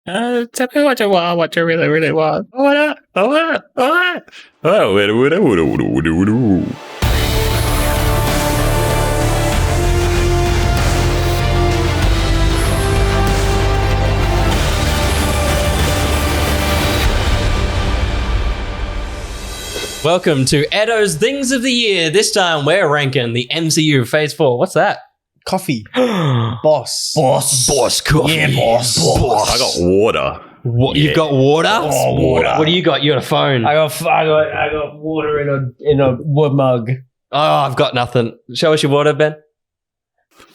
Tell me what you want, what you really, really want. Welcome to ETTO's Things of the Year. This time we're ranking the MCU Phase 4. What's that? Coffee. Boss coffee. Yeah, boss. I got water. What, You've got water? Oh, water. What do you got? You got a phone. I got water in a wood mug. Oh, I've got nothing. Show us your water, Ben.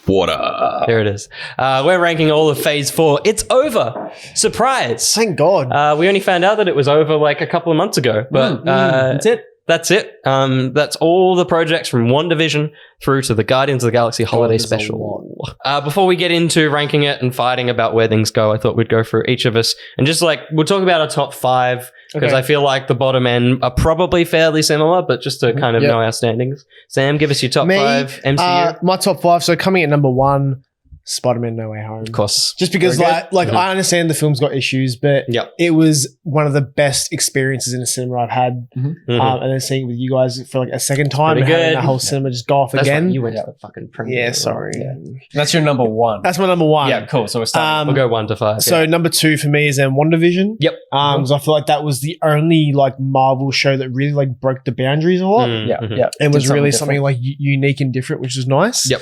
Water. Here it is. We're ranking all of Phase 4. It's over. Surprise. Thank God. We only found out that it was over like a couple of months ago. But That's it. That's it. That's all the projects from WandaVision through to the Guardians of the Galaxy Holiday Special. Before we get into ranking it and fighting about where things go, I thought we'd go through each of us and just we'll talk about our top 5 because I feel like the bottom end are probably fairly similar, but just to kind of know our standings. Sam, give us your top 5 MCU. My top 5. So coming at number 1, Spider-Man No Way Home. Of course. Just because I understand the film's got issues, but it was one of the best experiences in a cinema I've had. And then seeing it with you guys for like a second time and having the whole cinema just go off again. Right. You went to the fucking premiere. Yeah, sorry. Yeah. That's your number 1. That's my number 1. Yeah, cool. So we're starting. We'll go 1 to 5. So number 2 for me is WandaVision. Yep. Because I feel like that was the only like Marvel show that really like broke the boundaries a lot. Yeah. And was really something like unique and different, which was nice. Yep.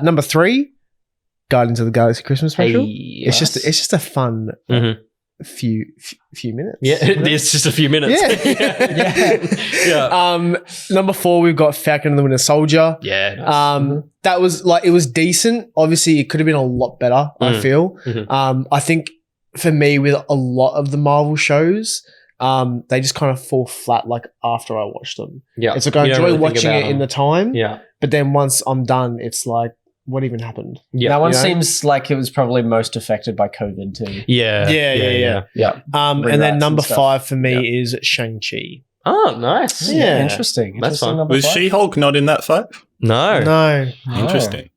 Number 3, Guardians of the Galaxy Christmas Special. Hey, it's just a fun few minutes. Yeah, it's just a few minutes. Yeah. Number 4, we've got Falcon and the Winter Soldier. Yeah. Nice. That was it was decent. Obviously, it could have been a lot better. I feel. I think for me, with a lot of the Marvel shows, they just kind of fall flat like after I watch them. Yeah. It's like I enjoy watching it in the time. Yeah. But then once I'm done, it's like, what even happened? Yeah. That one seems like it was probably most affected by COVID too. Yeah. And then number 5 for me is Shang-Chi. Oh, nice. Yeah. Interesting. That's fun. Was She-Hulk not in that 5? No. Interesting.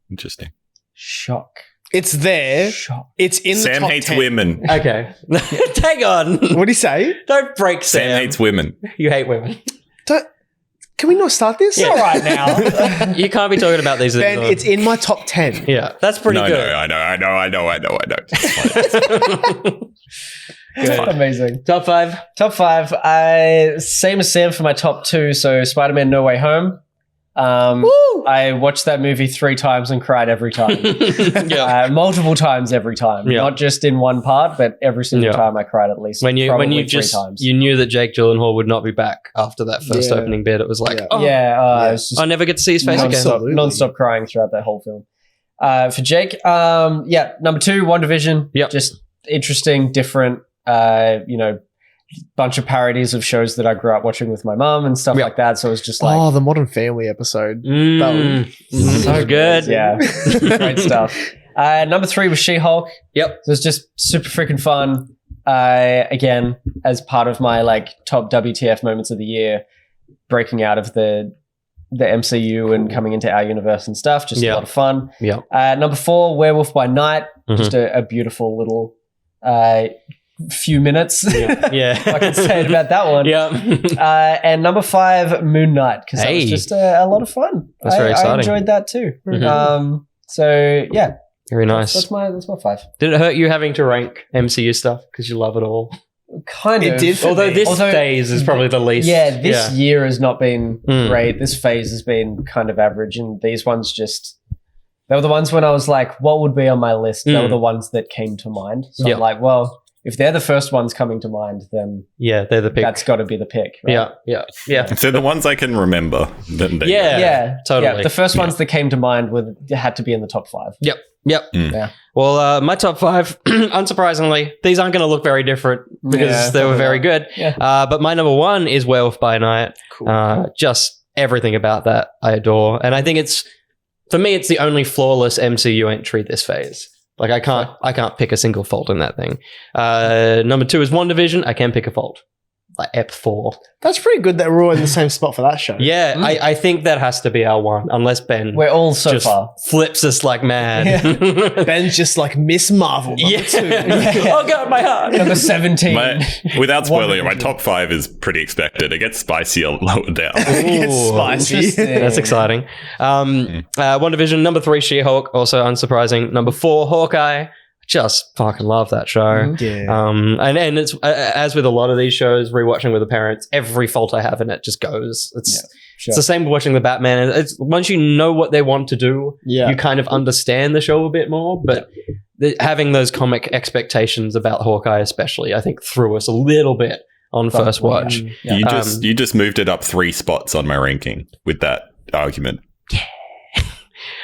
Shock. It's there. It's in the Sam top hates 10. women. Okay. Hang on. What do you say? Don't break Sam. Sam hates women. You hate women. Can we not start this? All right now. You can't be talking about these Ben, things. it's in my top 10. Yeah, that's pretty good. No, I know. Good. Amazing. Top 5. Top 5. Same as Sam for my top 2. So Spider-Man No Way Home. I watched that movie 3 times and cried every time. Multiple times every time. Yeah. Not just in one part, but every single time I cried at least. When you 3 just times. you knew that Jake Gyllenhaal would not be back after that first opening bit. It was like, I was just I never get to see his face again. non-stop crying throughout that whole film. For Jake, number 2, WandaVision. Yep. Just interesting, different, bunch of parodies of shows that I grew up watching with my mum and stuff like that. So it was just like, the Modern Family episode. That was so good. Yeah, great stuff. Number 3 was She-Hulk. Yep. So it was just super freaking fun. Again, as part of my like top WTF moments of the year, breaking out of the MCU and coming into our universe and stuff. Just a lot of fun. Yeah. Number 4, Werewolf by Night. Just a beautiful little few minutes. Yeah. I can say it about that one. Yeah. And number 5, Moon Knight, because that was just a lot of fun. That's very exciting. I enjoyed that too. So yeah. Very nice. That's my 5. Did it hurt you having to rank MCU stuff because you love it all? Kind of. It did. Although this phase is probably the least. Yeah, this year has not been great. This phase has been kind of average, and these ones they were the ones when I was like, what would be on my list? They were the ones that came to mind. So I'm like, well, if they're the first ones coming to mind, then they're the pick. That's got to be the pick. Right? Yeah. If they're the ones I can remember, then they totally. Yeah, the first ones that came to mind had to be in the top 5. Yep. Yeah. Well, my top 5, unsurprisingly, these aren't going to look very different because they were very good. Yeah. But my number 1 is Werewolf by Night. Cool. Just everything about that I adore. And I think for me, it's the only flawless MCU entry this phase. Like I can't pick a single fault in that thing. Number 2 is WandaVision. I can pick a fault. like Ep 4. That's pretty good that we're all in the same spot for that show. Yeah, I think that has to be our one, unless Ben We're all so just far. flips us like mad. Ben's just like Miss Marvel. Yeah. Oh god, my heart. Number 17. Without spoiling it, my top 5 is pretty expected. It gets spicier lower down. It's spicy. Interesting. That's exciting. WandaVision, number 3, She-Hulk, also unsurprising. Number 4, Hawkeye. Just fucking love that show. Yeah. And it's as with a lot of these shows, rewatching with the parents, every fault I have in it just goes. It's the same with watching the Batman. It's once you know what they want to do, you kind of understand the show a bit more. But having those comic expectations about Hawkeye, especially, I think threw us a little bit on first watch. Yeah. You just moved it up 3 spots on my ranking with that argument.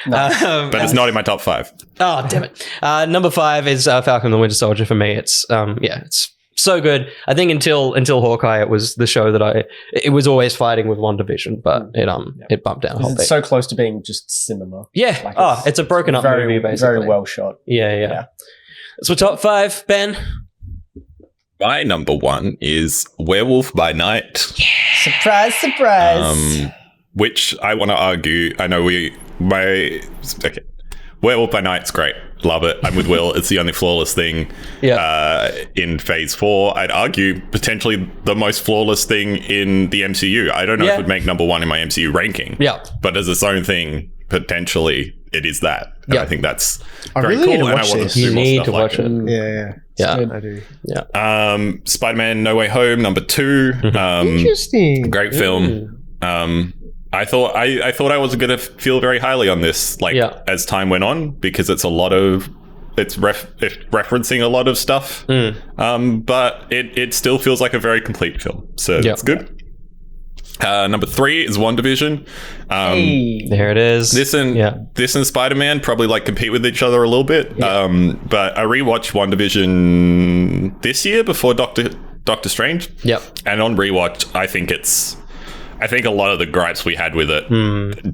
But it's not in my top 5. Oh, damn it. Number 5 is Falcon and the Winter Soldier for me. It's it's so good. I think until Hawkeye, it was the show that it was always fighting with WandaVision, but it bumped down a whole bit. It's so close to being just cinema. Yeah. Like it's a broken up movie, basically. Very well shot. Yeah. So top 5, Ben. My number 1 is Werewolf by Night. Surprise, surprise. Which I want to argue. I know Werewolf by Night's great. Love it. I'm with Will. It's the only flawless thing in Phase 4. I'd argue potentially the most flawless thing in the MCU. I don't know if it would make number 1 in my MCU ranking. Yeah. But as its own thing, potentially it is that. And I think that's very really need cool. to And I watch want this. to do You more need stuff to like watch it. Yeah. I do. Yeah. Spider-Man No Way Home, number 2. Interesting. Great film. I thought I was going to feel very highly on this, as time went on, because it's referencing a lot of stuff. But it still feels like a very complete film, so it's good. Number 3 is WandaVision. There it is. This and Spider-Man probably compete with each other a little bit. But I rewatched WandaVision this year before Doctor Strange. Yep. And on rewatch, I think a lot of the gripes we had with it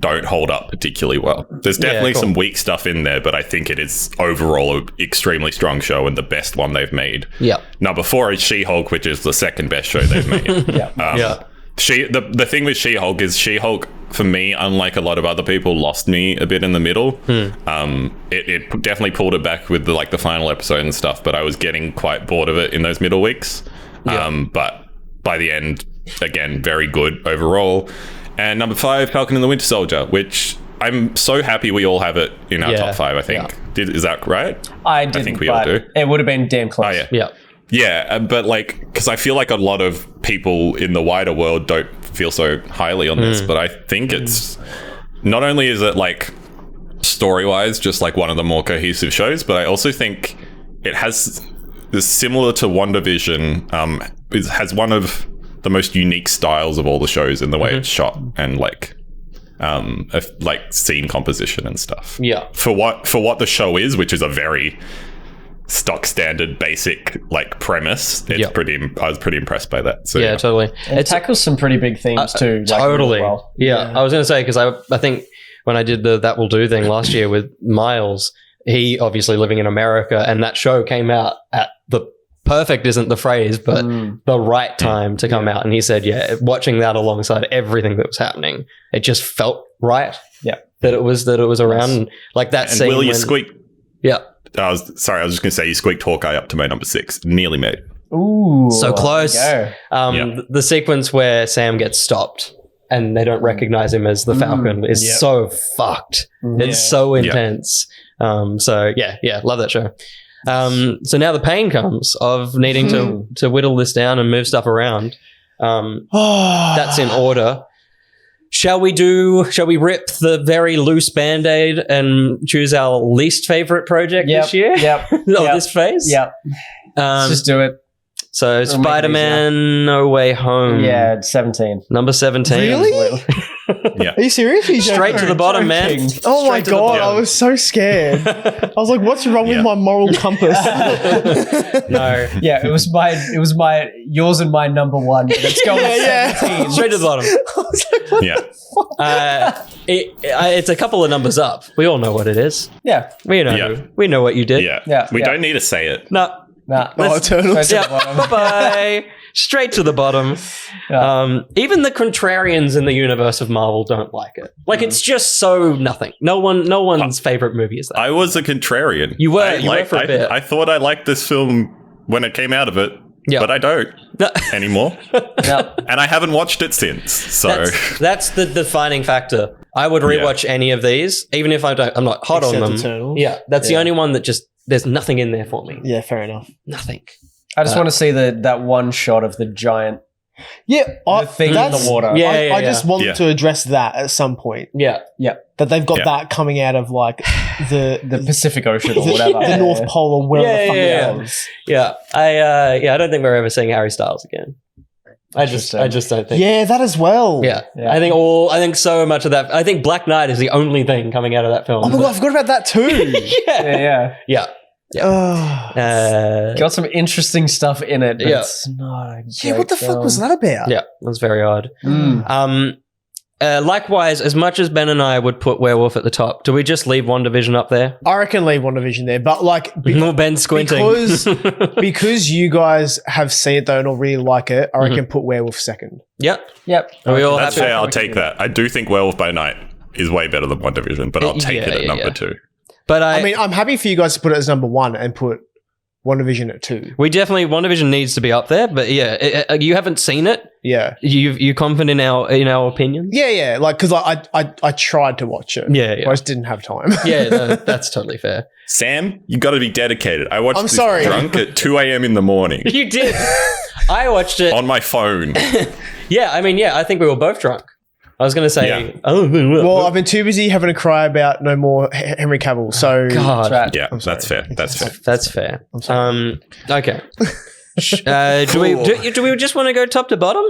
don't hold up particularly well. There's definitely some weak stuff in there, but I think it is overall an extremely strong show and the best one they've made. Yeah. Number 4 is She-Hulk, which is the second best show they've made. The thing with She-Hulk is She-Hulk, for me, unlike a lot of other people, lost me a bit in the middle. It definitely pulled it back with the final episode and stuff, but I was getting quite bored of it in those middle weeks. But by the end, again, very good overall. And number 5, Falcon and the Winter Soldier, which I'm so happy we all have it in our top 5, I think. Is that right? I didn't, think we all do. It would have been damn close. Oh, yeah. Yeah. Yeah, but because I feel like a lot of people in the wider world don't feel so highly on this, but I think it's not only is it story-wise just one of the more cohesive shows, but I also think it has this similar to WandaVision. It has one of the most unique styles of all the shows in the way it's shot and scene composition and stuff. Yeah. For what the show is, which is a very stock standard basic premise, I was pretty impressed by that. So totally. It tackles some pretty big themes too. Totally. Really well. Yeah. I was going to say, because I think when I did the That Will Do thing last year with Miles, he obviously living in America, and that show came out at the perfect isn't the phrase, but the right time to come out. And he said, watching that alongside everything that was happening, it just felt right. Yeah. That it was around that and scene. Will, you squeaked. Yeah. I was just going to say you squeaked Hawkeye up to my number 6. Nearly made. Ooh. So close. There The sequence where Sam gets stopped and they don't recognize him as the Falcon is so fucked. It's so intense. Love that show. So now the pain comes of needing to whittle this down and move stuff around. That's in order. Shall we rip the very loose Band-Aid and choose our least favorite project this year? This phase? Yep. Let's just do it. So Spider-Man No Way Home. Yeah, 17. Number 17. Really? Yeah. Are you serious? Straight to the bottom, man. Oh my Straight to the god, bottom. I was so scared. I was like, what's wrong with my moral compass? No. Yeah, it was my yours and my number 1. Let's go with 17. Straight to the bottom. I was like, what Yeah. It's a couple of numbers up. We all know what it is. Yeah. We know what you did. Yeah. Yeah. We Yeah. don't need to say it. No. Nah, Eternals. Straight to the bottom. Bye-bye. Straight to the bottom. Even the contrarians in the universe of Marvel don't like it. Like, it's just so nothing. No one's favorite movie is that. I was a contrarian. You were for a bit. I thought I liked this film when it came out of it, but I don't anymore. No. And I haven't watched it since. So that's the defining factor. I would rewatch any of these, even if I'm not hot on them. Eternals. Yeah, that's the only one that just there's nothing in there for me. Yeah, fair enough. Nothing. I just want to see that one shot of the giant thing in the water. I just want to address that at some point. Yeah. That they've got that coming out of like the Pacific Ocean or whatever. the North Pole or wherever the fuck it was. Yeah. I don't think we're ever seeing Harry Styles again. I just don't think. Yeah, that as well. Yeah. I think so much of that. I think Black Knight is the only thing coming out of that film. Oh my god, I forgot about that too. Yeah. Oh. Got some interesting stuff in it, but it's not a great what the fuck was that about? Yeah, that's very odd. Likewise, as much as Ben and I would put Werewolf at the top, do we just leave WandaVision up there? I reckon leave WandaVision there, but like Ben's squinting because you guys have seen it though and all really like it. I reckon put Werewolf second. Yep. Are we all that's happy? fair. I'll take that. I do think Werewolf by Night is way better than WandaVision, but I'll take it at number 2. But I mean, I'm happy for you guys to put it as number 1 and put WandaVision at 2. We definitely WandaVision needs to be up there, but you haven't seen it. Yeah, you confident in our opinions? Yeah. Like because I tried to watch it. Yeah. I just didn't have time. Yeah, no, that's totally fair. Sam, you got to be dedicated. I watched this drunk at 2 a.m. in the morning. You did. I watched it on my phone. I think we were both drunk. I was going to say, well, I've been too busy having a cry about no more Henry Cavill. So, God. Yeah, that's fair. That's fair. Okay. Do we just want to go top to bottom?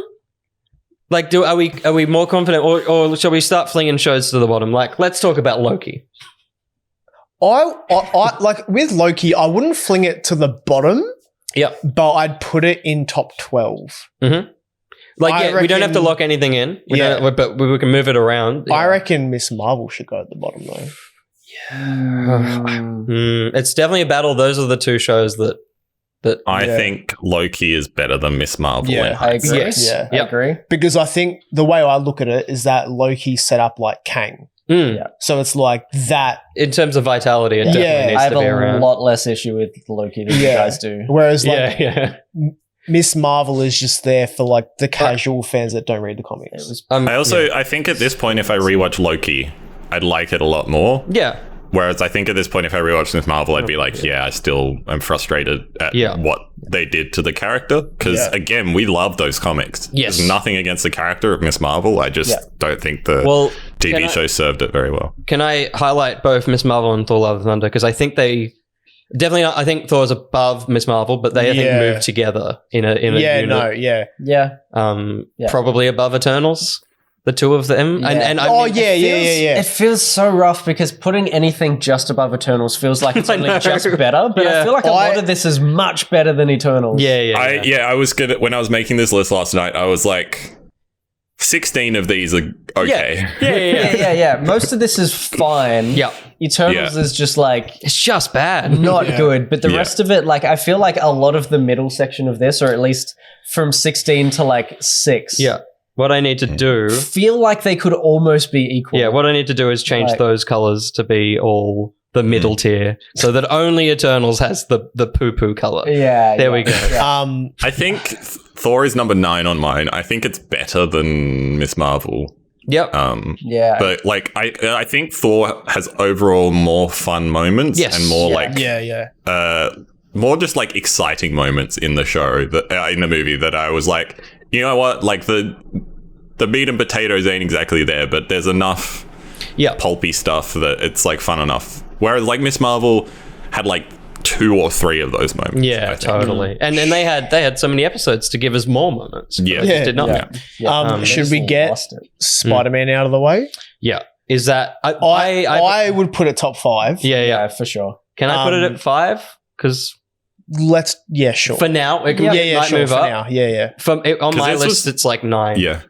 Like, are we more confident, or shall we start flinging shows to the bottom? Like, let's talk about Loki. I like with Loki, I wouldn't fling it to the bottom. Yep. But I'd put it in top 12. Mm-hmm. Like, we don't have to lock anything in. But we can move it around. I reckon Miss Marvel should go at the bottom, though. Yeah. It's definitely a battle. Those are the two shows that I think Loki is better than Miss Marvel. Yeah, I agree. Yes. Yeah, I agree. Because I think the way I look at it is that Loki set up like Kang. So it's like that. In terms of vitality, it definitely needs to be around. I have a lot less issue with Loki than you guys do. Whereas like Miss Marvel is just there for like the casual fans that don't read the comics. I think at this point, if I rewatch Loki, I'd like it a lot more. Yeah. Whereas I think at this point, if I rewatch Miss Marvel, I'd be like, I'm frustrated at what they did to the character. Because again, we love those comics. Yes. There's nothing against the character of Miss Marvel. I just don't think the TV show served it very well. Can I highlight both Miss Marvel and Thor: Love and Thunder? Because I think they definitely. I think Thor's above Miss Marvel, but they I think move together in a unit. Probably above Eternals. The two of them. It feels so rough because putting anything just above Eternals feels like it's only just better, but I feel like a lot of this is much better than Eternals. I was gonna, when I was making this list last night, I was like, 16 of these are okay. Yeah. Most of this is fine. Yeah. Eternals is just like... It's just bad. Not good. But the rest of it, like, I feel like a lot of the middle section of this, or at least from 16 to like 6... Yeah. What I need to do... feel like they could almost be equal. Yeah, what I need to do is change those colors to be all the middle tier so that only Eternals has the poo-poo color. Yeah. There we go. Yeah. I think Thor is number 9 on mine. I think it's better than Miss Marvel. Yep. But like, I think Thor has overall more fun moments and more more just like exciting moments in the show that in the movie that I was like, you know what, like the meat and potatoes ain't exactly there, but there's enough pulpy stuff that it's like fun enough. Whereas like Miss Marvel had like 2 or 3 of those moments. Yeah, totally. And then they had so many episodes to give us more moments. Did not. Should we get Spider-Man out of the way? Yeah. Is that I would put it top 5. Yeah, for sure. Can I put it at 5? Because sure. For now, it can might move up. Now. Yeah. On my list, it's like 9. Yeah,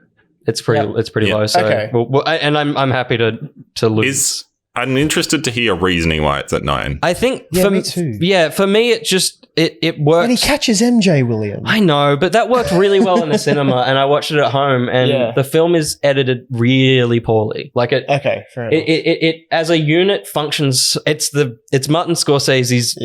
it's pretty low. So, and I'm happy to lose. I'm interested to hear reasoning why it's at 9. I think me too. Yeah, for me, it just it worked. And he catches MJ, William. I know, but that worked really well in the cinema, and I watched it at home, and the film is edited really poorly. Like Okay, fair enough. It as a unit functions. It's Martin Scorsese's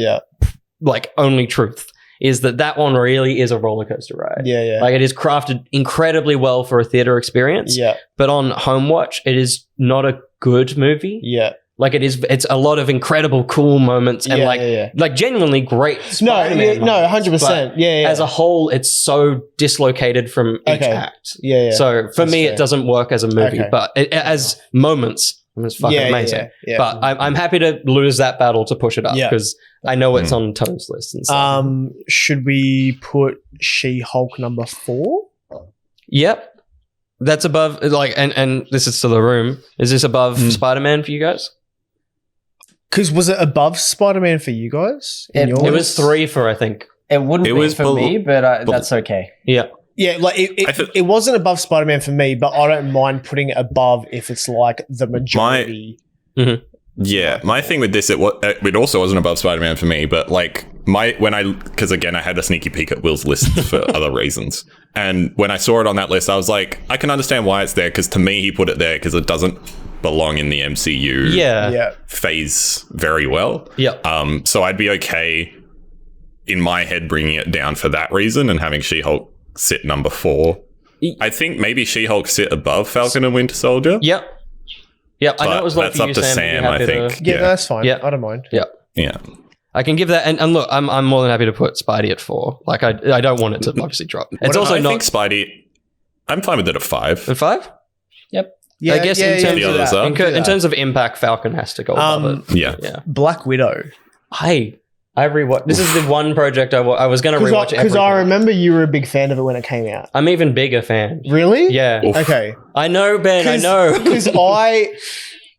like only truth is that one really is a roller coaster ride. Yeah. Like it is crafted incredibly well for a theater experience. Yeah. But on home watch, it is not a good movie. Yeah. Like it's a lot of incredible cool moments and like genuinely great Spider-Man No, moments. 100%. Yeah. As a whole, it's so dislocated from each act. Yeah. So for me, it doesn't work as a movie, but as moments, it's fucking amazing. Yeah. But I'm happy to lose that battle to push it up because I know it's on Tone's list and stuff. Should we put She-Hulk number 4? Yep. That's above, like, and this is to the room. Is this above Spider-Man for you guys? Because was it above Spider-Man for you guys? It was 3 for, I think. It wouldn't be for me, but that's okay. Yeah. Yeah, like it wasn't above Spider-Man for me, but I don't mind putting it above if it's like the majority. Yeah, my thing with this, it also wasn't above Spider-Man for me, but like because again, I had a sneaky peek at Will's list for other reasons. And when I saw it on that list, I was like, I can understand why it's there, because to me, he put it there because it doesn't belong in the MCU phase very well. Yeah. So I'd be okay in my head bringing it down for that reason and having She-Hulk sit number 4. I think maybe She-Hulk sit above Falcon and Winter Soldier. Yep. I know it was like that's up to Sam, I think. Yeah, that's fine. Yeah. I don't mind. Yeah. I can give that, and look, I'm more than happy to put Spidey at 4. Like I don't want it to obviously drop. It's also I not think Spidey. I'm fine with it at 5. at 5. Yep. Yeah, I guess in terms The others of are. in terms of impact, Falcon has to go above it. Yeah. Black Widow. I rewatched. This is the one project I was going to rewatch because I remember you were a big fan of it when it came out. I'm even bigger fan. Really? Yeah. Oof. Okay. I know, Ben. I know. Because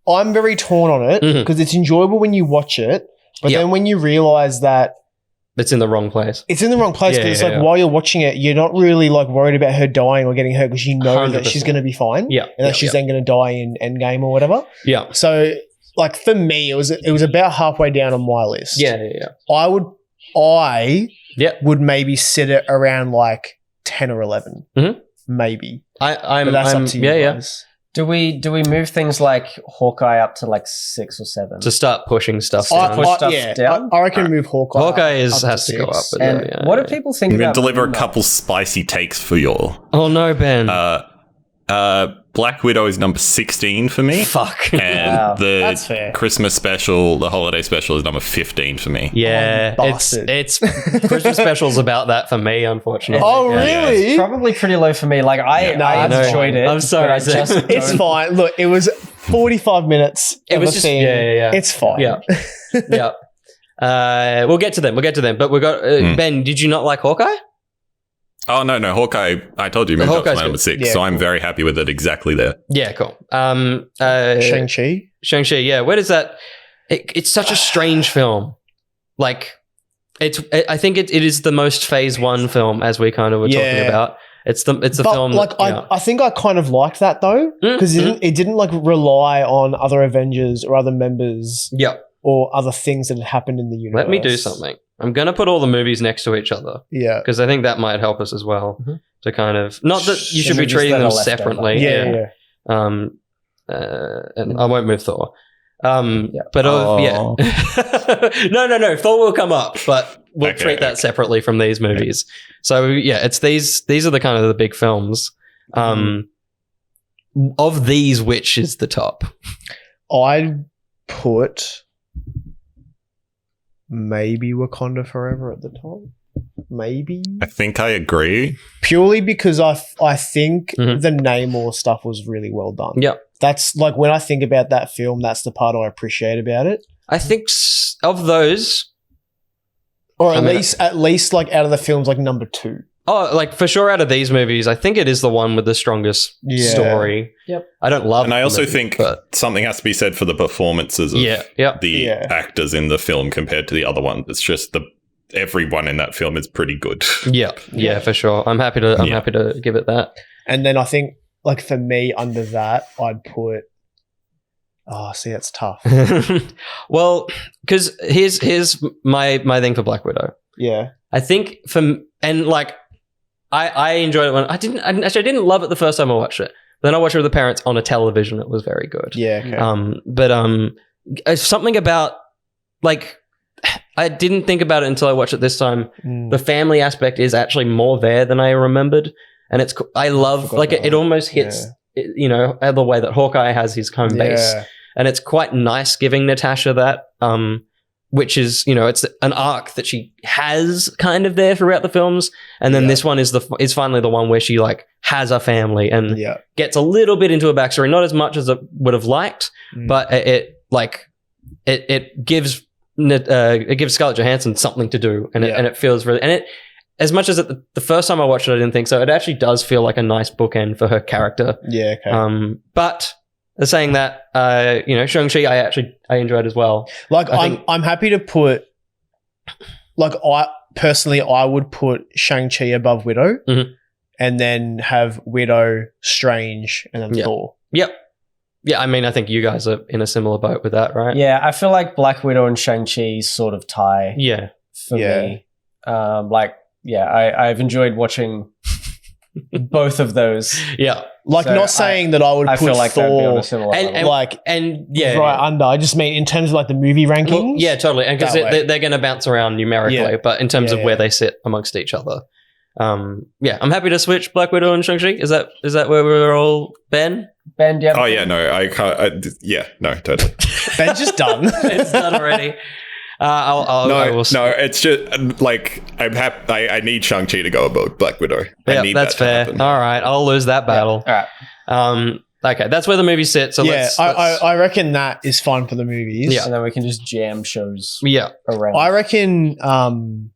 I'm very torn on it because it's enjoyable when you watch it, but then when you realize that it's in the wrong place. it's in the wrong place, because it's like while you're watching it, you're not really like worried about her dying or getting hurt because you know that she's going to be fine. Yeah. And that she's then going to die in Endgame or whatever. Yeah. So like for me, it was about halfway down on my list. Yeah. I would maybe sit it around like 10 or 11. Maybe. But that's up to you guys. Do we move things like Hawkeye up to like 6 or 7 to start pushing stuff down? I reckon move Hawkeye. Hawkeye up has to go up. But and what do people think I'm going about to deliver a Moon Knight? couple spicy takes for you all. Oh no, Ben. Black Widow is number 16 for me. Fuck. And That's fair. the Christmas special, the holiday special is number 15 for me. Yeah, it's Christmas specials about that for me, unfortunately. Oh, Yeah. really? It's probably pretty low for me. Like I enjoyed it. I'm sorry, but I just It's don't- fine. Look, it was 45 minutes. It was of a just thing. yeah. It's fine. Yeah. We'll get to them. But we got Ben. Did you not like Hawkeye? Oh, no, Hawkeye, I told you, moved up to my number 6, Yeah, so I'm very happy with it exactly there. Yeah, cool. Shang-Chi. Shang-Chi, yeah. Where does that... It's such a strange film. Like, I think it is the most Phase 1 film, as we kind of were talking about. It's the film... Like, I think I kind of liked that, though, because it didn't, like, rely on other Avengers or other members or other things that had happened in the universe. Let me do something. I'm going to put all the movies next to each other. Yeah. Because I think that might help us as well to kind of... Not that you should be treating them separately. Yeah. And I won't move Thor. No, Thor will come up, but we'll treat that separately from these movies. So yeah, it's these are the kind of the big films. Of these, which is the top? I'd put maybe Wakanda Forever at the top. Maybe. I think I agree. Purely because I think the Namor stuff was really well done. Yeah. That's like when I think about that film, that's the part I appreciate about it. I think of those, or at least like out of the films, like number 2. Oh, like for sure out of these movies, I think it is the one with the strongest story. Yep. I don't love And I also movie, think but something has to be said for the performances of the actors in the film compared to the other one. It's just everyone in that film is pretty good. Yeah, for sure. I'm happy to give it that. And then I think like for me under that, I'd put that's tough. Well, because here's my thing for Black Widow. Yeah. I think I enjoyed it when I didn't love it the first time I watched it. Then I watched it with the parents on a television. It was very good. Yeah. Okay. But something about like I didn't think about it until I watched it this time. The family aspect is actually more there than I remembered, and I love like it almost hits the way that Hawkeye has his home base, and it's quite nice giving Natasha that. Which is, it's an arc that she has kind of there throughout the films. And then this one is finally the one where she like has a family and gets a little bit into a backstory, not as much as it would have liked, but it gives Scarlett Johansson something to do, and it feels really, and it, as much as the first time I watched it, I didn't think so. It actually does feel like a nice bookend for her character. Yeah. Okay. But saying that, Shang-Chi, I enjoyed as well. Like I'm happy to put, like I would put Shang-Chi above Widow, and then have Widow, Strange, and then Thor. Yep. Yeah, I mean, I think you guys are in a similar boat with that, right? Yeah, I feel like Black Widow and Shang-Chi sort of tie. Yeah. For me, I've enjoyed watching both of those. Yeah. Like, so not saying that I would put feel like Thor and right under. I just mean in terms of like the movie rankings. Well, yeah, totally. And because they're going to bounce around numerically, but in terms of where they sit amongst each other. I'm happy to switch Black Widow and Shang-Chi. Is that where we're all Ben? Ben, do you have I can't. No, totally. Ben's just done. Ben's done already. No, it's just like I'm happy. I need Shang-Chi to go above Black Widow. Yeah, that's fair. All right, I'll lose that battle. Yeah. All right. Okay, that's where the movie sits. So I reckon that is fine for the movies. Yeah, and then we can just jam shows. Around. I reckon. Can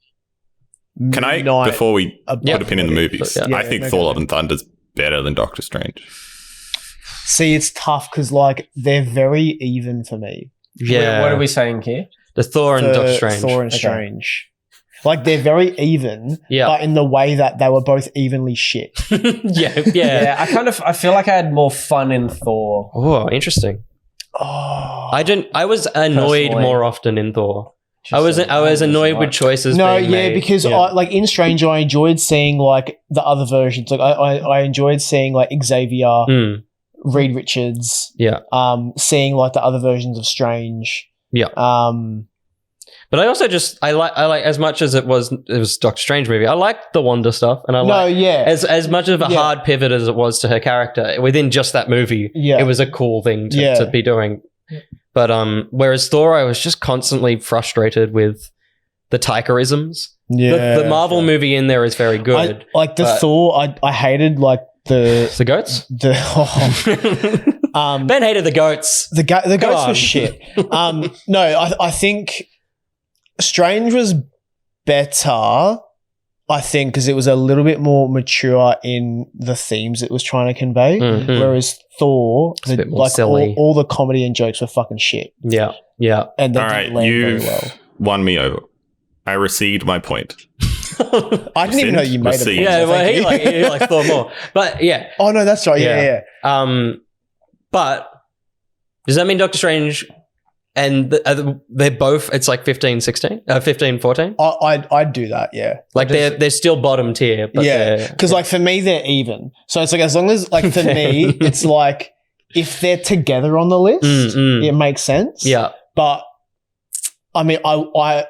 I before we put a pin in the movies? I think Thor: Love and Thunder is better than Doctor Strange. See, it's tough because like they're very even for me. Yeah. What are we saying here? The Thor and Doctor Strange. Thor and Strange. Like, they're very even, but in the way that they were both evenly shit. Yeah. I feel like I had more fun in Thor. Oh, interesting. Oh. I was annoyed more often in Thor. I was annoyed with choices being made. Because in Strange, I enjoyed seeing, like, the other versions. Like, I enjoyed seeing, like, Xavier, Reed Richards. Yeah. Seeing, like, the other versions of Strange. Yeah. But I also I like as much as it was Doctor Strange movie. I liked the Wanda stuff, and as much of a hard pivot as it was to her character within just that movie. Yeah. It was a cool thing to be doing. But whereas Thor, I was just constantly frustrated with the Taika-isms. Yeah, the Marvel movie in there is very good. Thor. I hated like the goats. Ben hated the goats. The goats were shit. I think Strange was better. I think because it was a little bit more mature in the themes it was trying to convey, whereas Thor, a bit more silly. All the comedy and jokes were fucking shit. Yeah. And all right, you've won me over. I received my point. I didn't even know you made it. Yeah, well, he likes Thor more. But yeah. Oh no, that's right. Yeah. But does that mean Doctor Strange and they're both, it's like 15, 16? 15, 14? I'd do that, yeah. Like they're still bottom tier. But because like for me, they're even. So it's like as long as like for me, it's like if they're together on the list, it makes sense. Yeah. But I mean, I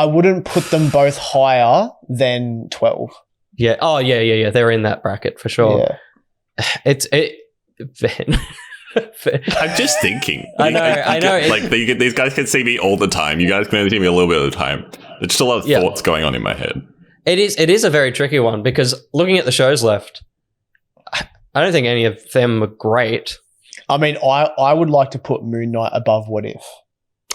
wouldn't put them both higher than 12. Yeah. Oh, yeah. They're in that bracket for sure. Yeah. I'm just thinking. I know. Like these guys can see me all the time. You guys can only see me a little bit of the time. There's just a lot of thoughts going on in my head. It is a very tricky one because looking at the shows left, I don't think any of them are great. I mean, I would like to put Moon Knight above What If.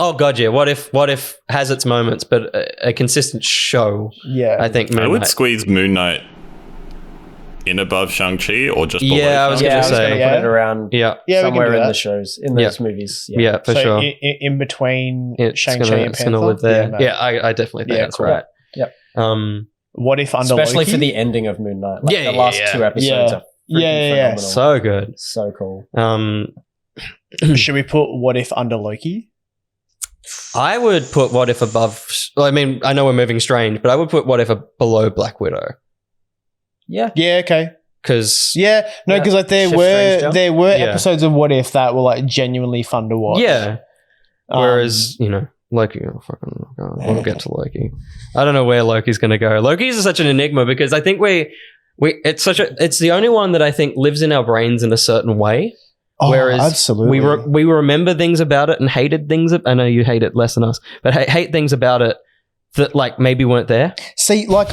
Oh god, yeah. What if has its moments, but a consistent show. Yeah, I think I would squeeze Moon Knight in above Shang-Chi or just below. Yeah, I was going to say put it around. Somewhere in the shows, in those movies. Yeah, for sure. In between Shang-Chi and Panther. Live there. Yeah, I definitely think that's right. Yep. What if under especially Loki? For the ending of Moon Knight? Like the last 2 episodes are phenomenal. So good, so cool. Should we put What If under Loki? I would put What If above. Well, I mean, I know we're moving Strange, but I would put What If below Black Widow. Yeah. Yeah, okay. Because because like there Shift were Strange Yeah. episodes of What If that were like genuinely fun to watch. yeah. Whereas Loki, we'll get to Loki. I don't know where Loki's going to go. Loki's such an enigma because I think it's the only one that I think lives in our brains in a certain way. Whereas absolutely, we remember things about it and hated things. I know you hate it less than us, but hate things about it that like maybe weren't there. see, like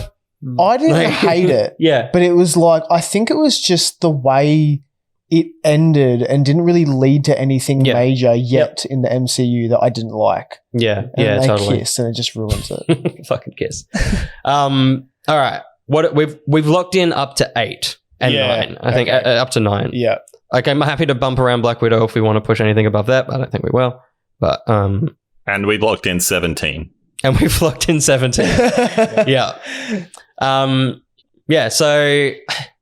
I didn't hate it, Yeah. but it was like I think it was just the way it ended and didn't really lead to anything Yeah. major yet in the MCU that I didn't like. Yeah. And Yeah. they Totally. kissed, and it just ruins it. Fucking kiss. All right. What we've locked in up to 8 and 9. I think up to 9. Yeah. Okay, I'm happy to bump around Black Widow if we want to push anything above that, but I don't think we will. But And we locked in 17. and we've locked in 17. Yeah. Yeah, so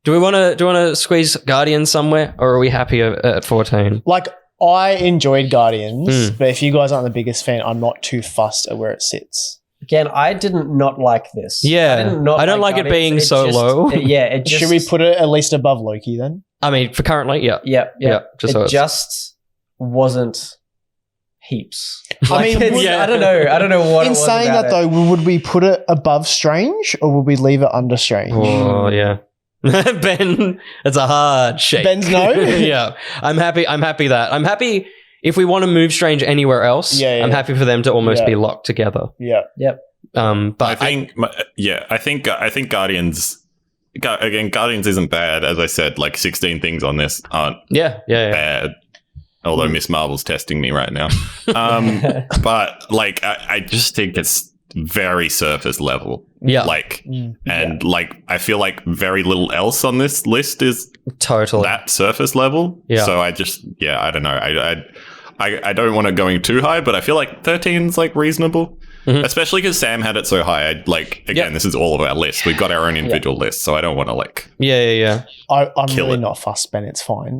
do we want to squeeze Guardians somewhere, or are we happy at 14? Like I enjoyed Guardians, Hmm. but if you guys aren't the biggest fan, I'm not too fussed at where it sits. Again, I didn't not like this. Yeah. I don't like it Guardians. being so just- low. It just, Should we put it at least above Loki then? I mean, for currently, yeah. Yeah. Just so It it's- just wasn't heaps. I mean, it's- yeah. I don't know what. In it was saying about that though, would we put it above Strange or would we leave it under Strange? Oh, yeah. Ben, it's a hard shake. Ben's no? Yeah. I'm happy that. I'm happy if we want to move Strange anywhere else. Yeah. I'm happy for them to almost Yeah. be locked together. Yeah. But I think Guardians. Guardians isn't bad. As I said, like 16 things on this aren't yeah. bad. Although Miss Marvel's testing me right now. But like, I just think it's very surface level. Yeah. Like, and like, I feel like very little else on this list is Totally. that surface level. Yeah. So I just, I don't know. I don't want it going too high, but I feel like 13 is like reasonable. Mhm. Especially because Sam had it so high. This is all of our lists. We've got our own individual lists, so I don't want to like. Yeah. I'm Kill really it. not fussed, Ben. It's fine.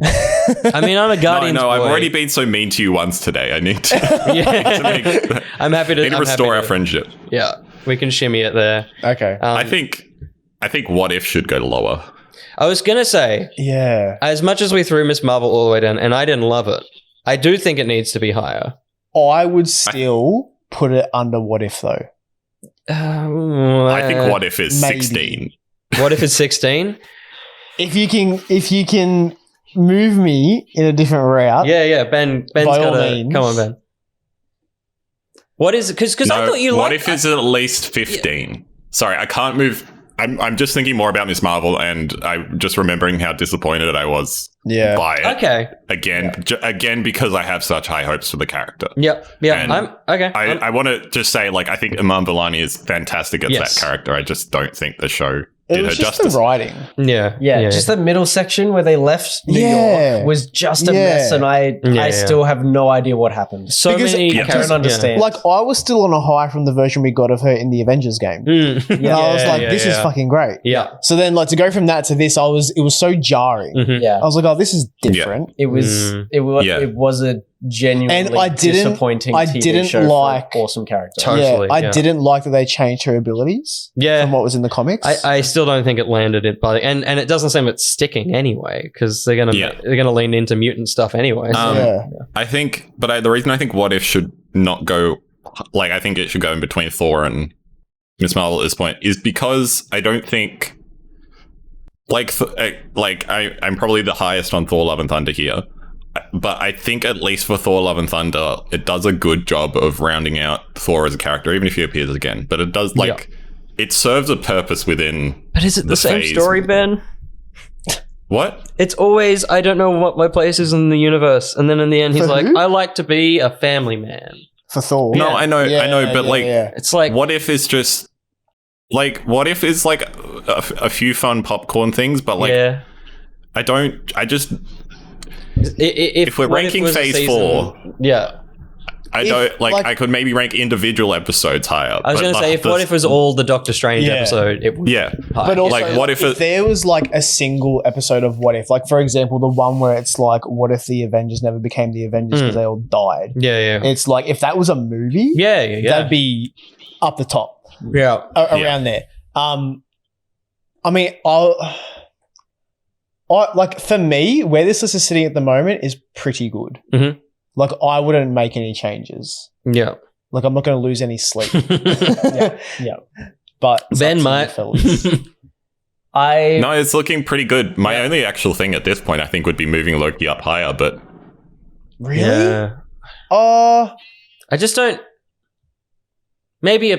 I mean, I'm a Guardians No, I've boy. already been so mean to you once today. I need to, Yeah. I'm happy to need to I'm restore happy our to- friendship. Yeah. We can shimmy it there. Okay. I think What If should go lower. I was going to say, Yeah. as much as we threw Miss Marvel all the way down, and I didn't love it, I do think it needs to be higher. I would still put it under What If though. I think What If is maybe. 16. What if it's 16? If you can move me in a different route. Yeah. Ben's By all got to means. come on, Ben. What is it? Because I thought you What liked. If is at least 15? Sorry, I can't move. I'm just thinking more about Miss Marvel, and I'm just remembering how disappointed I was Yeah. by it. Okay. Again, because I have such high hopes for the character. Yep. Yeah. And I'm okay. I want to just say, like, I think Iman Vellani is fantastic as Yes. that character. I just don't think the show It did her was just justice. the writing. Yeah. Just the middle section where they left New Yeah. York was just a Yeah. mess, and I Yeah. still have no idea what happened. so Because many. I I don't understand. Like I was still on a high from the version we got of her in the Avengers game. Yeah. And I was like, this is yeah. fucking great. Yeah. So then like to go from that to this, it was so jarring. Mhm. Yeah, I was like, oh, this is different. it was. Mm. It was a genuinely And I didn't- disappointing. I TV didn't show for like- an awesome character. Totally. Yeah, I yeah. didn't like that they changed her abilities Yeah. from what was in the comics. I still don't think it landed it, but and it doesn't seem it's sticking anyway because they're gonna lean into mutant stuff anyway. So. yeah. I think, but the reason I think What If should not go, like, I think it should go in between Thor and Miss Marvel at this point, is because I don't think, I'm probably the highest on Thor: Love and Thunder here, but I think at least for Thor: Love and Thunder, it does a good job of rounding out Thor as a character, even if he appears again. But it does it serves a purpose within. But is it the same phase. story, Ben? What? It's always I don't know what my place is in the universe, and then in the end he's For like, who? I like to be a family man. For Thor. No, I know, but yeah. It's like What If is just like What If is like a few fun popcorn things, but like yeah. I just If we're What If ranking was a Phase season- 4, yeah, I don't I could maybe rank individual episodes higher. I was going to say, if What If was all the Doctor Strange episode, it would be high. But also, like, what if there was like a single episode of What If, like for example, the one where it's like, what if the Avengers never became the Avengers because they all died? Yeah. It's like, if that was a movie, that'd be up the top. Yeah. Around there. I mean, I like, for me, where this list is sitting at the moment is pretty good. Mm-hmm. Like, I wouldn't make any changes. Yeah. Like, I'm not going to lose any sleep. Yeah. But Ben might. No, it's looking pretty good. My only actual thing at this point, I think, would be moving Loki up higher, but... Really? Yeah. I just don't... Maybe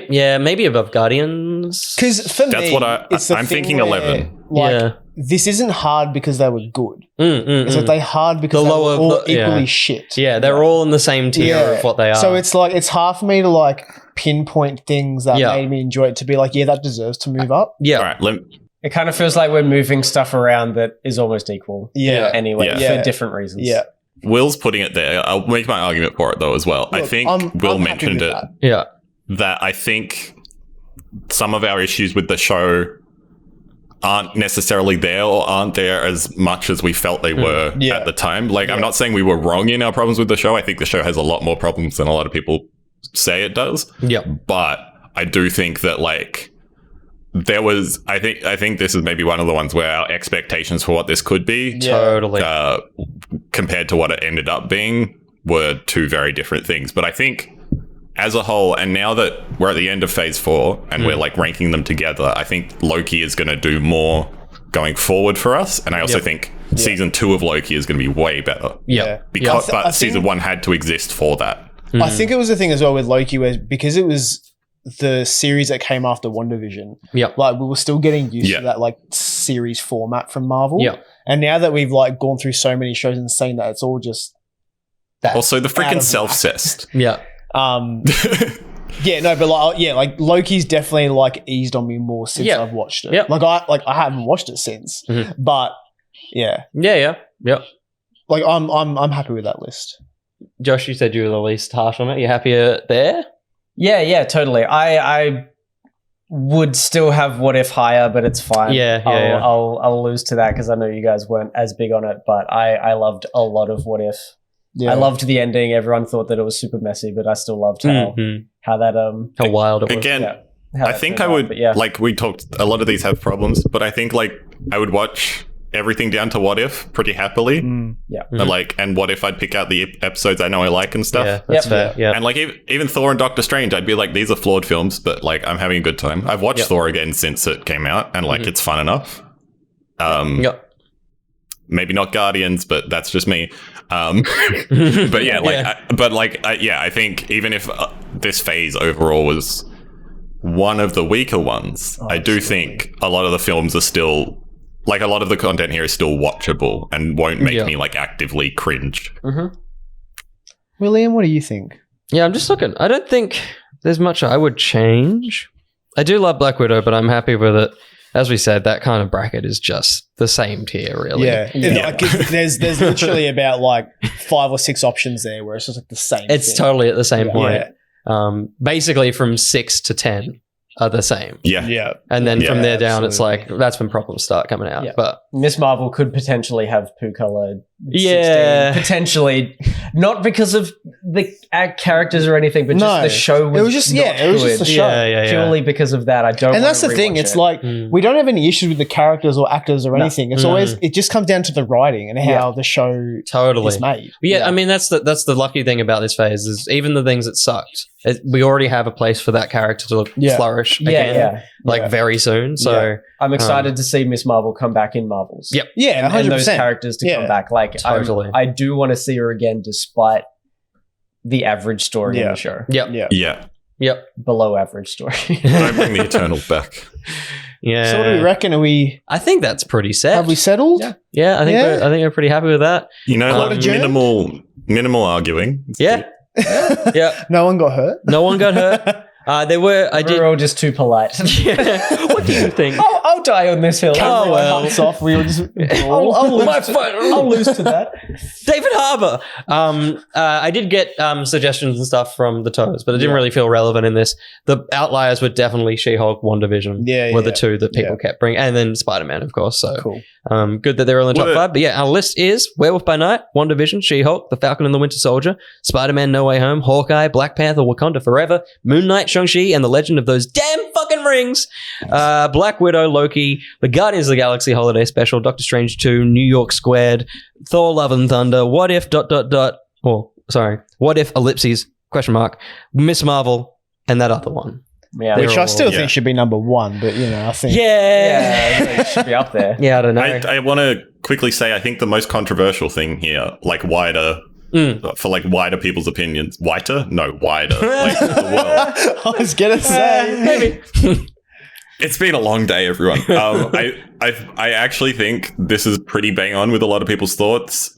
above Guardians. Because for That's me, what I'm thinking 11. Like, this isn't hard because they were good. It's like they hard because they were all equally shit. Yeah, they're all in the same tier of what they are. So it's like, it's hard for me to like pinpoint things that made me enjoy it to be like, yeah, that deserves to move up. Yeah. All right, it kind of feels like we're moving stuff around that is almost equal. Yeah. Anyway, for different reasons. Yeah. Will's putting it there. I'll make my argument for it, though, as well. Look, I think Will mentioned it. That I think some of our issues with the show aren't necessarily there or aren't there as much as we felt they were at the time. Like, I'm not saying we were wrong in our problems with the show. I think the show has a lot more problems than a lot of people say it does. Yeah. But I do think that, like, there was, I think this is maybe one of the ones where our expectations for what this could be totally compared to what it ended up being were two very different things. But I think as a whole, and now that we're at the end of phase 4 and we're like ranking them together, I think Loki is going to do more going forward for us. And I also think season 2 of Loki is going to be way better. But season 1 had to exist for that. I think it was the thing as well with Loki, where because it was the series that came after WandaVision, like we were still getting used to that like series format from Marvel. And now that we've like gone through so many shows and seen that it's all just that. Also, the freaking self-cessed. Like Loki's definitely like eased on me more since I've watched it. Like I haven't watched it since, but like I'm happy with that list. Josh, you said you were the least harsh on it. You happier there? Yeah, totally. I would still have What If higher, but it's fine. I'll lose to that because I know you guys weren't as big on it, but I loved a lot of What If. I loved the ending. Everyone thought that it was super messy, but I still loved how wild it was. Again, I think I would like, we talked, a lot of these have problems, but I think like I would watch everything down to What If pretty happily. And What If I'd pick out the episodes I know I like and stuff. Yeah, that's fair. Yeah. And like even Thor and Doctor Strange, I'd be like, these are flawed films, but like I'm having a good time. I've watched Thor again since it came out, and like it's fun enough. Maybe not Guardians, but that's just me. But yeah, like, I think even if this phase overall was one of the weaker ones, I do think a lot of the films are still, like, a lot of the content here is still watchable and won't make me like actively cringe. William, what do you think? Yeah, I'm just looking. I don't think there's much I would change. I do love Black Widow, but I'm happy with it. As we said, that kind of bracket is just the same tier, really. Like, there's literally about like 5 or 6 options there where it's just like the same. It's thing. totally at the same point. Basically, from 6 to 10 are the same. And then from there down, it's like that's when problems start coming out. But Miss Marvel could potentially have poo color. 16, potentially, not because of the characters or anything, but just the show was. It was just it was just the show. Purely because of that, I don't. And that's the thing. It's like we don't have any issues with the characters or actors or anything. It's always it just comes down to the writing and how the show is made. I mean that's the lucky thing about this phase is even the things that sucked. We already have a place for that character to flourish again, very soon. So I'm excited to see Miss Marvel come back in Marvels. And 100%. Those characters to come back. Like I do want to see her again, despite the average story in the show. Below average story. Don't bring the Eternals back. So what do we reckon? I think that's pretty set. Have we settled? I think we're pretty happy with that. You know, like minimal arguing. No one got hurt. No one got hurt. We're all just too polite. What do you think? I'll die on this hill. Off. We were just. I'll lose to that. David Harbour. I did get suggestions and stuff from the Toes, but it didn't really feel relevant in this. The outliers were definitely She-Hulk, WandaVision. Were the two that people kept bringing, and then Spider-Man, of course. So Cool. Good that they're all in the top 5. But yeah, our list is Werewolf by Night, WandaVision, She-Hulk, The Falcon and the Winter Soldier, Spider-Man No Way Home, Hawkeye, Black Panther, Wakanda Forever, Moon Knight, Shang-Chi, and The Legend of Those Damn Fucking Rings, Black Widow, Loki, The Guardians of the Galaxy Holiday Special, Doctor Strange 2, New York Squared, Thor Love and Thunder, What If ... What If ellipses ? Miss Marvel, and that other one. Yeah, Which I still think should be number 1, but I think it should be up there. Yeah, I don't know. I want to quickly say I think the most controversial thing here, like wider people's opinions, wider, like the world. I was gonna say Maybe. It's been a long day, everyone. I actually think this is pretty bang on with a lot of people's thoughts.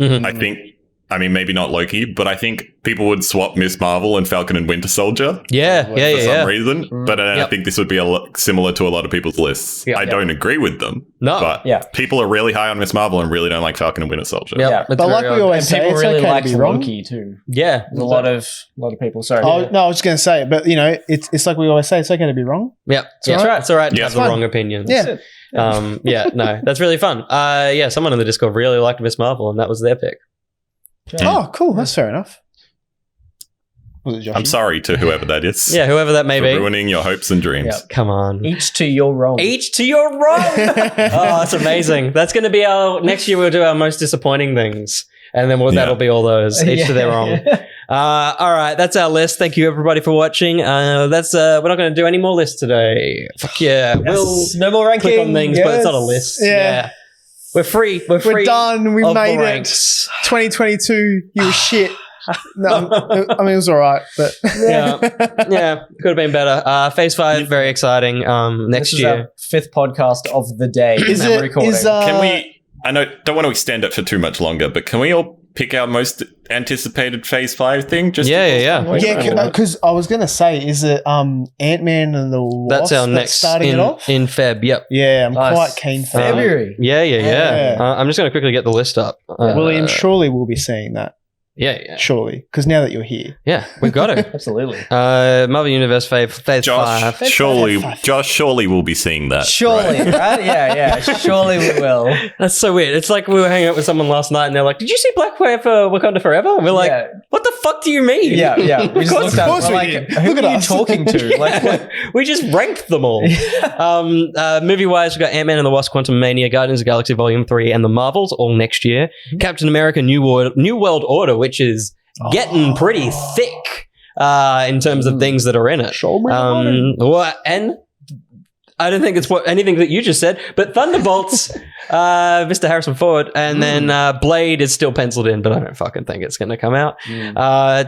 I mean, maybe not Loki, but I think people would swap Miss Marvel and Falcon and Winter Soldier. For some reason. But I think this would be similar to a lot of people's lists. I don't agree with them. No. But people are really high on Miss Marvel and really don't like Falcon and Winter Soldier. But like we always say, people it's really okay like to be wrong. Loki too. Yeah. There's a lot of people. Sorry. Oh, no, I was just going to say, but it's like we always say, it's okay to be wrong. Yeah. It's all right to have the wrong opinions. Yeah. That's really fun. Someone in the Discord really liked Miss Marvel, and that was their pick. Oh, cool. That's fair enough. Was it Josh? I'm sorry to whoever that is. Yeah, whoever that may for be. ruining your hopes and dreams. Yep. Come on. Each to your wrong. Oh, that's amazing. That's going to be our next year. We'll do our most disappointing things, and then that'll be all those. Each to their wrong. All right, that's our list. Thank you everybody for watching. We're not going to do any more lists today. Fuck yeah. Yes. No more ranking. Click on things, but it's not a list. Yeah. We're free. We're done. We made ranks. it. 2022. You were shit. No, I mean it was all right, but yeah, could have been better. Phase 5, very exciting. Next year, our 5th podcast of the day. Recording. Can we? I don't want to extend it for too much longer, but can we all pick our most anticipated Phase 5 thing? Because I was gonna say, is it Ant-Man and the Wasp? That's our next starting it off in Feb. Yep. Yeah, I'm quite keen for February. Yeah. I'm just gonna quickly get the list up. William surely will be seeing that. Yeah. Surely, because now that you're here. Yeah, we've got it. Absolutely. Marvel Universe Phase 5. Josh surely will be seeing that. Surely, right? Yeah. Surely we will. That's so weird. It's like we were hanging out with someone last night and they're like, "Did you see Black Panther Wakanda Forever?" And we're like, "What the fuck do you mean?" Yeah. We just looked at we like, did. who Look at are you us. talking to? Like, we just ranked them all. Movie-wise, we've got Ant-Man and the Wasp, Quantumania, Guardians of the Galaxy Volume 3, and The Marvels all next year. Captain America, New World Order, which is getting pretty thick in terms of things that are in it. And I don't think it's anything that you just said, but Thunderbolts, Mr. Harrison Ford, and then Blade is still penciled in, but I don't fucking think it's going to come out.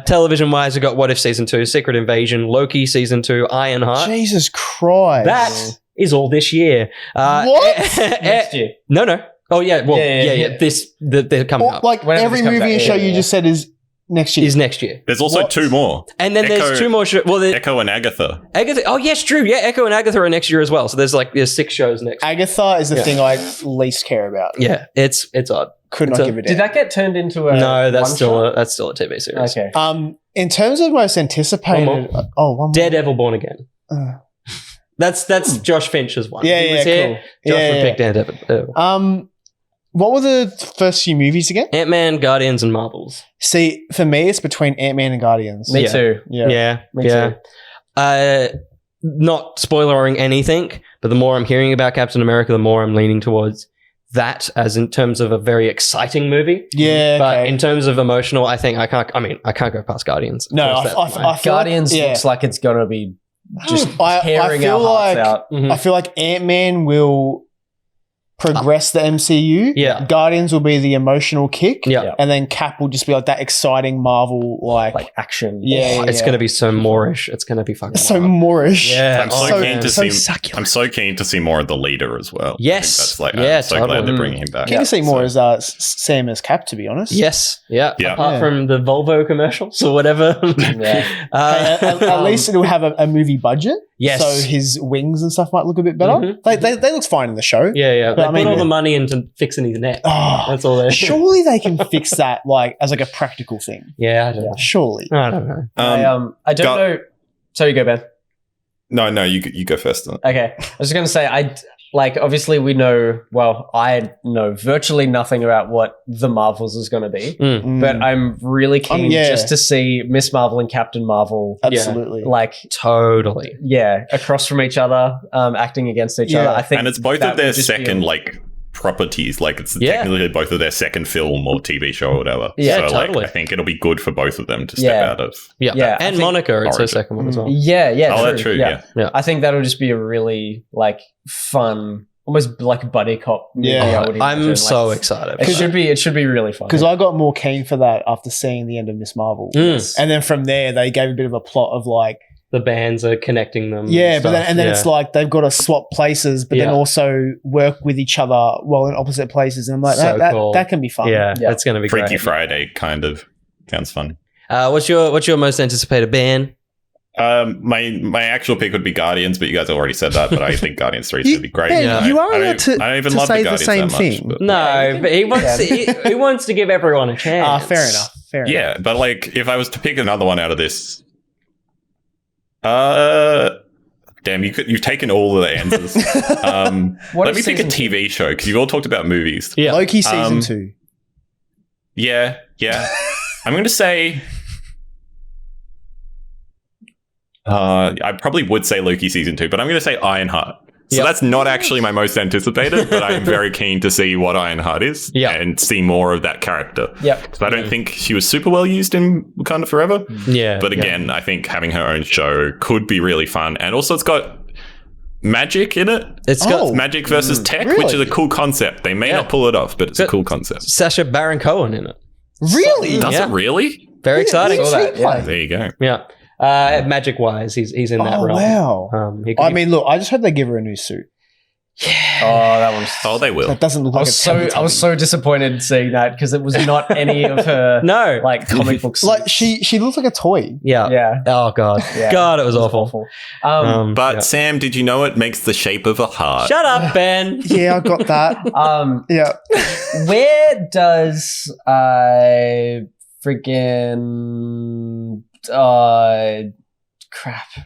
Television-wise, we've got What If Season 2, Secret Invasion, Loki Season 2, Ironheart. Jesus Christ. That is all this year. What? next year. No. Oh, yeah. Well, yeah. They're coming up. Like every movie and show you just said is next year. Is next year. There's also 2 more. And then there's 2 more shows. Well, Echo and Agatha. Oh, yes, true. Yeah, Echo and Agatha are next year as well. So there's 6 shows next year. Agatha is the thing I least care about. Yeah, it's odd. Could not give it. Did that get turned into a? No, that's still a TV series. Okay. In terms of most anticipated, one more. Daredevil Born Again. That's Josh Finch's one. Yeah, he was here. cool. Josh would pick Daredevil. What were the first few movies again? Ant-Man, Guardians, and Marvels. See, for me, it's between Ant-Man and Guardians. Me too. Yeah. Me too. Not spoilering anything, but the more I'm hearing about Captain America, the more I'm leaning towards that as in terms of a very exciting movie. Yeah. But in terms of emotional, I think I can't go past Guardians. No, I feel Guardians like, looks like it's going to be just I tearing feel our hearts like, out. Mhm. I feel like Ant-Man will progress the MCU. Yeah. Guardians will be the emotional kick. Yeah. And then Cap will just be like that exciting Marvel, like action. It's going to be so Moorish. It's going to be fucking so wild. Moorish. Yeah. I'm so keen to see. succulent. I'm so keen to see more of the leader as well. Yes. I'm so totally. glad they're bringing him back. Keen to see more as Sam as Cap, to be honest. Yes. Yeah. Yeah. Apart from the Volvo commercials or whatever. At least it'll have a movie budget. Yes. So his wings and stuff might look a bit better. Mhm. They look fine in the show. Yeah. They put all the money into fixing his neck. Oh, That's all they surely they can fix that like as like a practical thing. Yeah, I don't know. Surely. I don't know. I don't know. Sorry, you go, Ben. No, you go first. Then. Okay. I was going to say, obviously we know, well, I know virtually nothing about what the Marvels is going to be, but I'm really keen just to see Miss Marvel and Captain Marvel. Absolutely. Totally. Yeah. Across from each other, acting against each other. I think and it's both of their second, properties. Like, it's technically both of their second film or TV show or whatever. Yeah, so, totally. I think it'll be good for both of them to step out of. Yeah. And Monica, it's her second one as well. Yeah. Oh, that's true. Yeah. I think that'll just be a really, fun, almost like buddy cop movie. Yeah. I'm so excited. It should be really fun. Because I got more keen for that after seeing the end of Miss Marvel. And then from there, they gave a bit of a plot of the bands are connecting them. Yeah, but then it's like they've got to swap places, but then also work with each other while in opposite places. And I'm like, that can be fun. Yeah, that's going to be Freaky great. Friday kind of sounds fun. What's your most anticipated band? My actual pick would be Guardians, but you guys already said that. But I think Guardians 3 is going to be great. Ben, you are allowed to say the same thing. No, but he wants to give everyone a chance. Fair enough. Yeah, but if I was to pick another one out of this. Damn, you've taken all of the answers. Let me pick a TV show because you've all talked about movies. Yeah, Loki season 2. Yeah. I'm going to say. I probably would say Loki season 2, but I'm going to say Ironheart. So that's not actually my most anticipated, but I'm very keen to see what Ironheart is and see more of that character. Yeah, because I don't think she was super well used in Wakanda Forever. Yeah, but again, I think having her own show could be really fun, and also it's got magic in it. It's got magic versus tech, which is a cool concept. They may not pull it off, but it's a cool concept. Sacha Baron Cohen in it. Really? Does it really? Very exciting. There you go. Yeah. Magic wise, he's in that realm. Wow. I mean, look, I just hope they give her a new suit. Yeah. They will. That doesn't look I was so disappointed seeing that because it was not any of her comic books. Like she looks like a toy. Yeah. Oh god. Yeah. God, it was awful. But Sam, did you know it makes the shape of a heart? Shut up, Ben. Yeah, I got that. Yeah. Where does freaking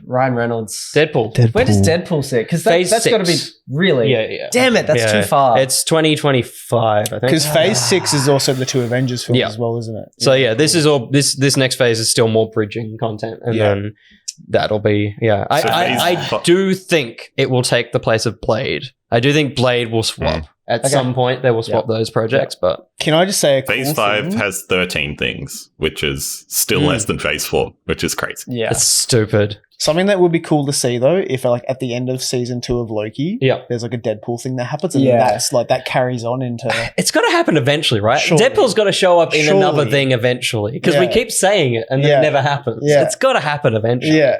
Ryan Reynolds Deadpool. Where does Deadpool sit? Because that's got to be really damn it, that's too far. It's 2025, I think, because phase 6 is also the 2 Avengers films as well, isn't it? So this is all this next phase is still more bridging content, and then that'll be I do think it will take the place of Blade. I do think Blade will swap. At some point, they will swap those projects, but... Can I just say Phase 5 has 13 things, which is still less than Phase 4, which is crazy. Yeah. It's stupid. Something that would be cool to see, though, if at the end of season 2 of Loki, there's a Deadpool thing that happens, and that's that carries on into... It's got to happen eventually, right? Surely. Deadpool's got to show up in another thing eventually, because we keep saying it, and then it never happens. Yeah. It's got to happen eventually. Yeah.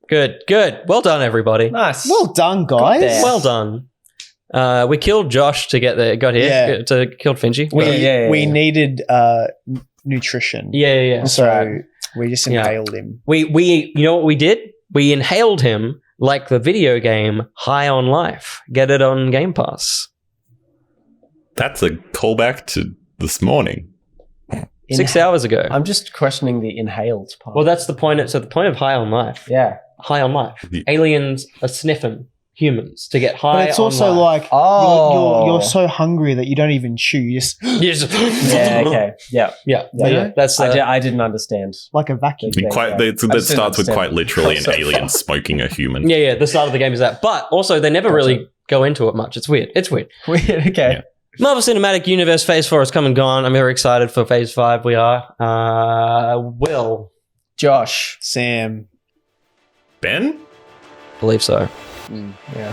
Good. Well done, everybody. Nice. Well done, guys. Well done. We killed Josh to get there. Got here to killed Finchie. We needed nutrition. Yeah. So we just inhaled him. We you know what we did? We inhaled him like the video game High on Life. Get it on Game Pass. That's a callback to this morning. 6 hours ago. I'm just questioning the inhaled part. Well, that's the point. So the point of High on Life. Yeah. High on Life. Aliens are sniffing humans to get high. But it's also life. you're so hungry that you don't even chew. You just okay. Yeah. That's I didn't understand. Like a vacuum. That starts with quite literally an alien smoking a human. Yeah. The start of the game is that, but also they never really go into it much. It's weird. Okay. Yeah. Marvel Cinematic Universe Phase 4 has come and gone. I'm very excited for Phase 5. We are. Will. Josh. Sam. Ben? Believe so. Yeah.